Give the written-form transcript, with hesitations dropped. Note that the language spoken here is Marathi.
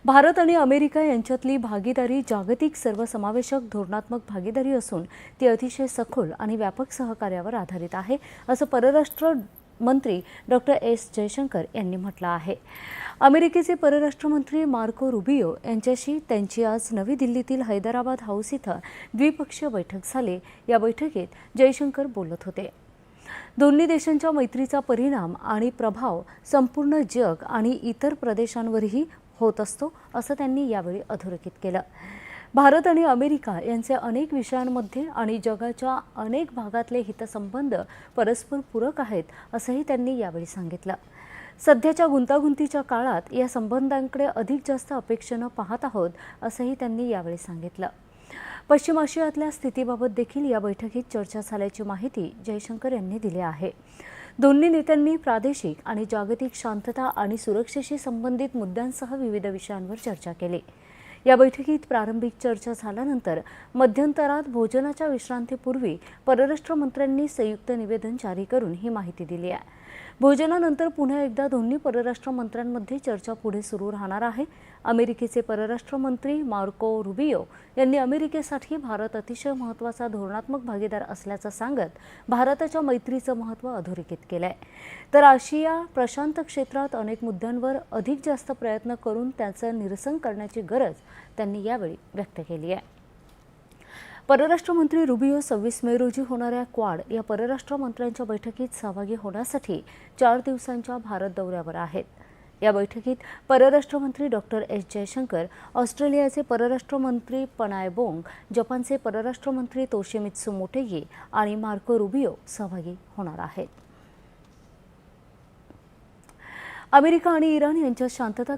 भारत आणि अमेरिका यांच्यातली भागीदारी जागतिक सर्वसमावेशक धोरणात्मक भागीदारी असून ती अतिशय सखोल आणि व्यापक सहकार्यावर आधारित आहे, असं परराष्ट्र मंत्री डॉक्टर एस जयशंकर यांनी म्हटलं आहे. अमेरिकेचे परराष्ट्र मंत्री मार्को रुबियो यांच्याशी त्यांची आज नवी दिल्लीतील हैदराबाद हाऊस इथं द्विपक्षीय बैठक झाली. या बैठकीत जयशंकर बोलत होते. दोन्ही देशांच्या मैत्रीचा परिणाम आणि प्रभाव संपूर्ण जग आणि इतर प्रदेशांवरही होत असतो, असं त्यांनी यावेळी अधोरेखित केलं. भारत आणि अमेरिका यांचे अनेक विषयांमध्ये आणि जगाच्या अनेक भागातले हितसंबंध परस्पर पूरक आहेत, असंही त्यांनी यावेळी सांगितलं. सध्याच्या गुंतागुंतीच्या काळात या संबंधांकडे अधिक जास्त अपेक्षेनं पाहत आहोत, असंही त्यांनी यावेळी सांगितलं. पश्चिम आशियातल्या स्थितीबाबत देखील या बैठकीत चर्चा झाल्याची माहिती जयशंकर यांनी दिली आहे. दोन्ही नेत्यांनी प्रादेशिक आणि जागतिक शांतता आणि सुरक्षेशी संबंधित मुद्द्यांसह विविध विषयांवर चर्चा केली. या बैठकीत प्रारंभिक चर्चा झाल्यानंतर मध्यंतरात भोजनाच्या विश्रांतीपूर्वी परराष्ट्र मंत्र्यांनी संयुक्त निवेदन जारी करून ही माहिती दिली आहे. भोजनानंतर पुन्हा एकदा दोन्ही परराष्ट्र मंत्र्यांमध्ये चर्चा पुढे सुरू राहणार आहे. अमेरिकेचे परराष्ट्र मंत्री मार्को रुबियो यांनी अमेरिकेसाठी भारत अतिशय महत्त्वाचा धोरणात्मक भागीदार असल्याचं सांगत भारताच्या मैत्रीचं महत्त्व अधोरेखित केलंय. तर आशिया प्रशांत क्षेत्रात अनेक मुद्द्यांवर अधिक जास्त प्रयत्न करून त्याचं निरसन करण्याची गरज त्यांनी यावेळी व्यक्त केली आहे. परराष्ट्र मंत्री रुबियो 26 मे रोजी होणाऱ्या क्वाड या परराष्ट्र मंत्र्यांच्या बैठकीत सहभागी होण्यासाठी 4 दिवसांच्या भारत दौऱ्यावर आहेत. या बैठकीत परराष्ट्र मंत्री डॉक्टर एस जयशंकर, ऑस्ट्रेलियाचे परराष्ट्र मंत्री पनाय बोंग, जपानचे परराष्ट्र मंत्री तोशिमित्सु मोटेगी आणि मार्को रुबियो सहभागी होणार आहेत. अमेरिका आणि इराण यांच्यात शांतता